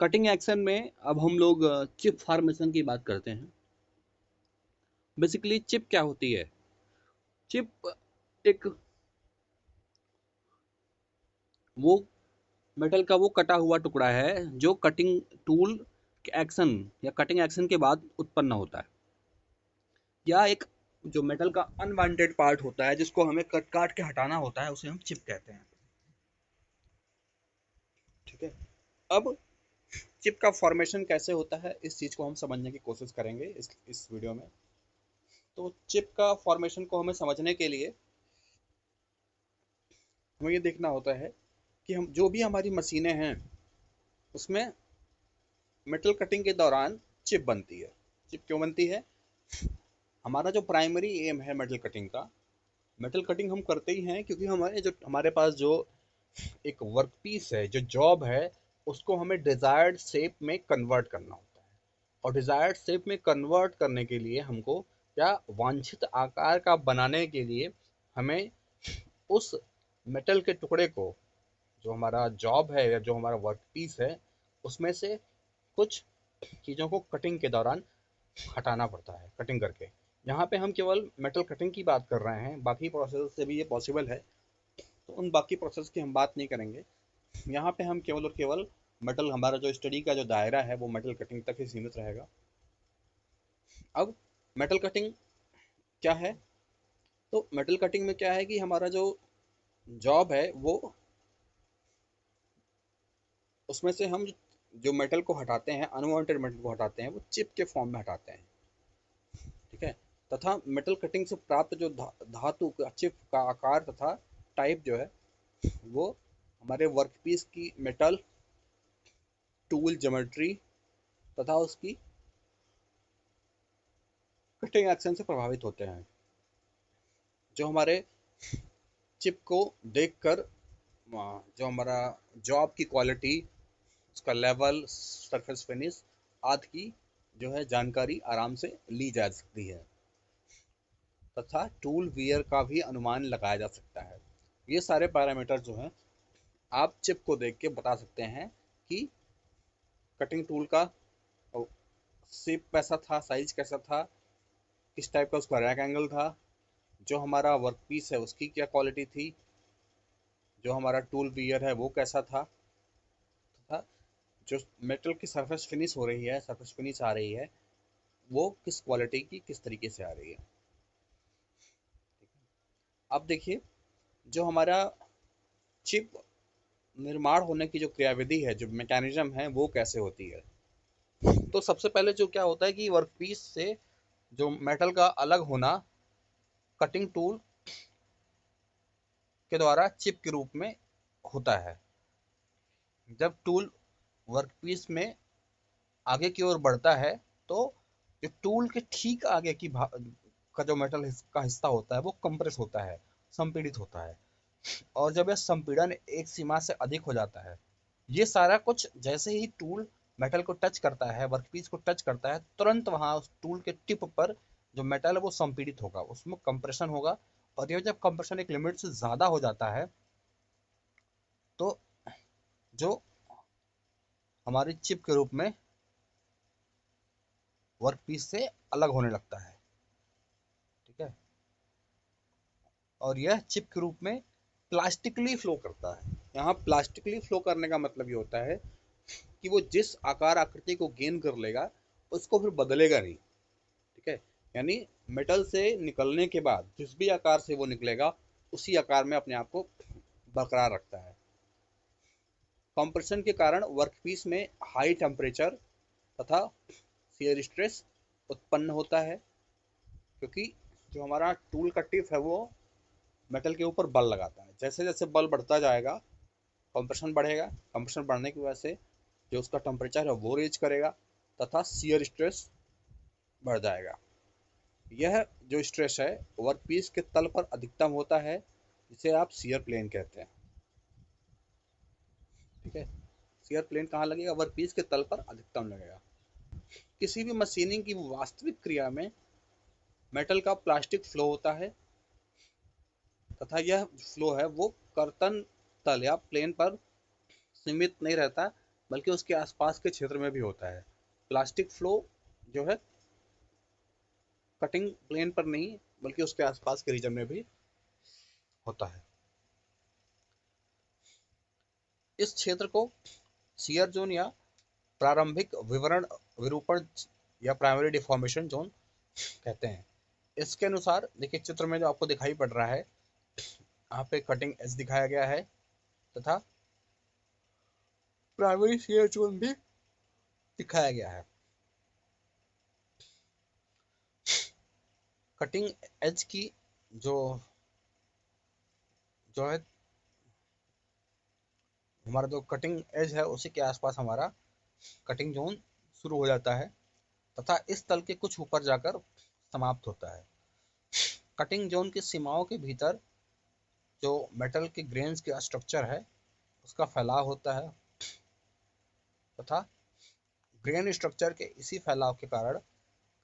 Cutting action में अब हम लोग चिप फॉर्मेशन की बात करते हैं। बेसिकली चिप क्या होती है? चिप एक वो मेटल का वो कटा हुआ टुकड़ा है जो कटिंग टूल एक्शन या कटिंग एक्शन के बाद उत्पन्न होता है, या एक जो मेटल का अनवांटेड पार्ट होता है जिसको हमें कट काट के हटाना होता है, उसे हम चिप कहते हैं। ठीक है। अब चिप का फॉर्मेशन कैसे होता है, इस चीज को हम समझने की कोशिश करेंगे इस वीडियो में। तो चिप का फॉर्मेशन को हमें समझने के लिए हमें ये देखना होता है कि हम जो भी हमारी मशीनें हैं उसमें मेटल कटिंग के दौरान चिप बनती है। चिप क्यों बनती है? हमारा जो प्राइमरी एम है मेटल कटिंग का, मेटल कटिंग हम करते ही हैं क्योंकि हमारे पास जो एक वर्क पीस है, जो जॉब है, उसको हमें डिजायर्ड शेप में कन्वर्ट करना होता है। और डिजायर्ड शेप में कन्वर्ट करने के लिए हमको, या वांछित आकार का बनाने के लिए, हमें उस मेटल के टुकड़े को, जो हमारा जॉब है या जो हमारा वर्क पीस है, उसमें से कुछ चीज़ों को कटिंग के दौरान हटाना पड़ता है, कटिंग करके। यहाँ पे हम केवल मेटल कटिंग की बात कर रहे हैं, बाकी प्रोसेस से भी ये पॉसिबल है, तो उन बाकी प्रोसेस की हम बात नहीं करेंगे। यहाँ पे हम केवल और केवल मेटल, हमारा जो स्टडी का जो दायरा है वो मेटल कटिंग तक ही सीमित रहेगा। अब मेटल कटिंग क्या है? तो मेटल कटिंग में क्या है कि हमारा जो जॉब है वो, उसमें से हम जो मेटल को हटाते हैं, अनवांटेड मेटल को हटाते हैं, वो चिप के फॉर्म में हटाते हैं। ठीक है। तथा मेटल कटिंग से प्राप्त जो धातु का चिप का आकार तथा टाइप जो है, वो हमारे वर्कपीस की मेटल टूल ज्योमेट्री तथा उसकी कटिंग एक्शन से प्रभावित होते हैं। जो हमारे चिप को देखकर जो हमारा जॉब की क्वालिटी, उसका लेवल, सरफेस फिनिश आदि की जो है जानकारी आराम से ली जा सकती है, तथा टूल वियर का भी अनुमान लगाया जा सकता है। ये सारे पैरामीटर जो हैं, आप चिप को देख के बता सकते हैं कि कटिंग टूल का शेप कैसा था, साइज कैसा था, किस टाइप का उसका रैक एंगल था, जो हमारा वर्क पीस है उसकी क्या क्वालिटी थी, जो हमारा टूल वियर है वो कैसा था, तथा जो मेटल की सरफेस फिनिश हो रही है, सरफेस फिनिश आ रही है, वो किस क्वालिटी की, किस तरीके से आ रही है। अब देखिए, जो हमारा चिप निर्माण होने की जो क्रियाविधि है, जो मैकेनिज्म है, वो कैसे होती है। तो सबसे पहले जो क्या होता है कि वर्कपीस से जो मेटल का अलग होना कटिंग टूल के द्वारा चिप के रूप में होता है। जब टूल वर्कपीस में आगे की ओर बढ़ता है, तो जो टूल के ठीक आगे की का जो मेटल का हिस्सा होता है वो कंप्रेस होता है, संपीड़ित होता है। और जब यह संपीड़न एक सीमा से अधिक हो जाता है, ये सारा कुछ जैसे ही टूल मेटल को टच करता है, वर्कपीस को टच करता है, तुरंत वहां उस टूल के टिप पर जो मेटल है वो संपीड़ित होगा, उसमें कंप्रेशन होगा। और ये जब कंप्रेशन एक लिमिट से ज्यादा हो जाता है, तो जो हमारी चिप के रूप में वर्कपीस से अलग होने लगता है। ठीक है। और यह चिप के रूप में प्लास्टिकली फ्लो करता है। यहाँ प्लास्टिकली फ्लो करने का मतलब ये होता है कि वो जिस आकार आकृति को गेन कर लेगा, उसको फिर बदलेगा नहीं। ठीक है। यानी मेटल से निकलने के बाद जिस भी आकार से वो निकलेगा, उसी आकार में अपने आप को बरकरार रखता है। कंप्रेशन के कारण वर्कपीस में हाई टेम्परेचर तथा शियर स्ट्रेस उत्पन्न होता है, क्योंकि जो हमारा टूल का टिप है वो मेटल के ऊपर बल लगाता है। जैसे जैसे बल बढ़ता जाएगा, कंप्रेशन बढ़ेगा। कंप्रेशन बढ़ने की वजह से जो उसका टेम्परेचर है वो रेज करेगा, तथा शियर स्ट्रेस बढ़ जाएगा। यह जो स्ट्रेस है वर्कपीस के तल पर अधिकतम होता है, जिसे आप शियर प्लेन कहते हैं। ठीक है। शियर प्लेन कहाँ लगेगा? वर्कपीस के तल पर अधिकतम लगेगा। किसी भी मशीनिंग की वास्तविक क्रिया में मेटल का प्लास्टिक फ्लो होता है, तथा यह फ्लो है वो कर्तन तल या प्लेन पर सीमित नहीं रहता, बल्कि उसके आसपास के क्षेत्र में भी होता है। प्लास्टिक फ्लो जो है कटिंग प्लेन पर नहीं बल्कि उसके आसपास के रीजन में भी होता है। इस क्षेत्र को शियर जोन या प्रारंभिक विवरण विरूपण या प्राइमरी डिफॉर्मेशन जोन कहते हैं। इसके अनुसार देखिए चित्र में जो आपको दिखाई पड़ रहा है, यहाँ पे कटिंग एज दिखाया गया है तथा प्राइमरी शियर जोन भी दिखाया गया है। कटिंग एज की जो जो है हमारा जो कटिंग एज है उसी के आसपास हमारा कटिंग जोन शुरू हो जाता है तथा इस तल के कुछ ऊपर जाकर समाप्त होता है। कटिंग जोन की सीमाओं के भीतर जो मेटल के ग्रेन्स का स्ट्रक्चर है उसका फैलाव होता है तथा ग्रेन स्ट्रक्चर के इसी फैलाव के कारण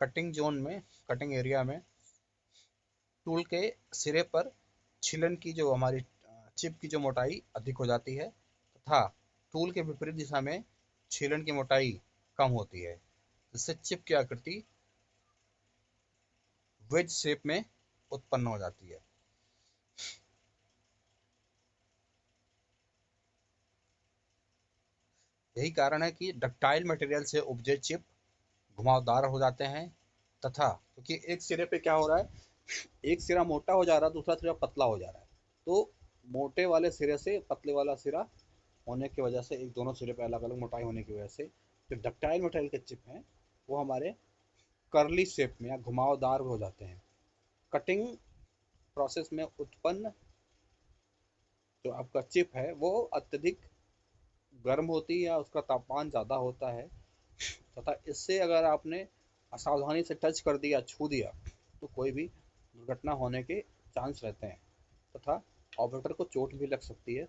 कटिंग जोन में कटिंग एरिया में टूल के सिरे पर छीलन की जो हमारी चिप की जो मोटाई अधिक हो जाती है तथा टूल के विपरीत दिशा में छीलन की मोटाई कम होती है, जिससे चिप की आकृति वेज शेप में उत्पन्न हो जाती है। यही कारण है कि डक्टाइल मटेरियल से उपजे चिप घुमावदार हो जाते हैं तथा क्योंकि एक सिरे पे क्या हो रहा है, एक सिरा मोटा हो जा रहा है, दूसरा सिरा पतला हो जा रहा है, तो मोटे वाले सिरे से पतले वाला सिरा होने की वजह से एक दोनों सिरे पे अलग अलग मोटाई होने की वजह से जो डक्टाइल मटेरियल के चिप हैं वो हमारे कर्ली शेप में या घुमावदार हो जाते हैं। कटिंग प्रोसेस में उत्पन्न जो आपका चिप है वो अत्यधिक गर्म होती है या उसका तापमान ज़्यादा होता है तथा इससे अगर आपने असावधानी से टच कर दिया, छू दिया, तो कोई भी दुर्घटना होने के चांस रहते हैं तथा ऑपरेटर को चोट भी लग सकती है।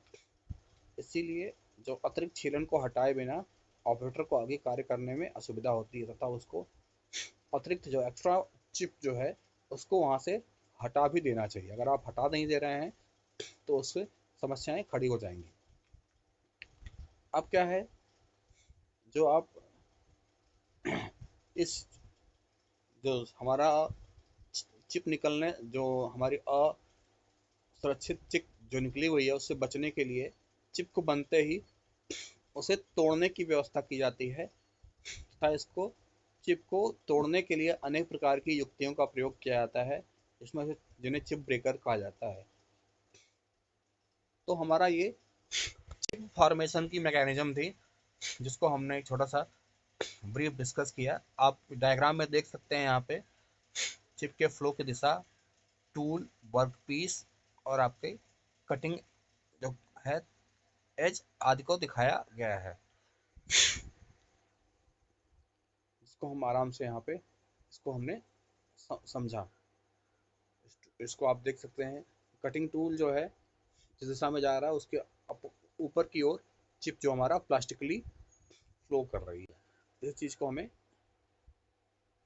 इसीलिए जो अतिरिक्त छीलन को हटाए बिना ऑपरेटर को आगे कार्य करने में असुविधा होती है तथा उसको अतिरिक्त जो एक्स्ट्रा चिप जो है उसको वहाँ से हटा भी देना चाहिए। अगर आप हटा नहीं दे रहे हैं तो उससे समस्याएं खड़ी हो जाएंगी। अब क्या है, जो आप इस जो हमारा चिप निकलने जो हमारी असुरक्षित चिप जो निकली हुई है उससे बचने के लिए चिप को बनते ही उसे तोड़ने की व्यवस्था की जाती है तथा इसको चिप को तोड़ने के लिए अनेक प्रकार की युक्तियों का प्रयोग किया जाता है, इसमें से जिन्हें चिप ब्रेकर कहा जाता है। तो हमारा ये चिप फॉर्मेशन की मैकेनिज्म थी जिसको हमने एक छोटा सा ब्रीफ डिस्कस किया। आप डायग्राम में देख सकते हैं यहाँ पे चिप के फ्लो की दिशा, टूल, वर्कपीस और आपके कटिंग जो है एज आदि को दिखाया गया है। इसको हम आराम से यहाँ पे इसको हमने समझा। इसको आप देख सकते हैं कटिंग टूल जो है जिस दिशा में जा रहा है उसके ऊपर की ओर चिप जो हमारा प्लास्टिकली फ्लो कर रही है। इस चीज़ को हमें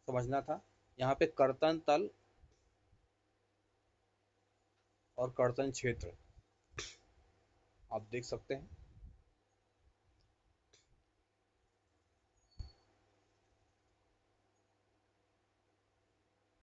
समझना था। यहाँ पे कर्तन तल और कर्तन क्षेत्र आप देख सकते हैं।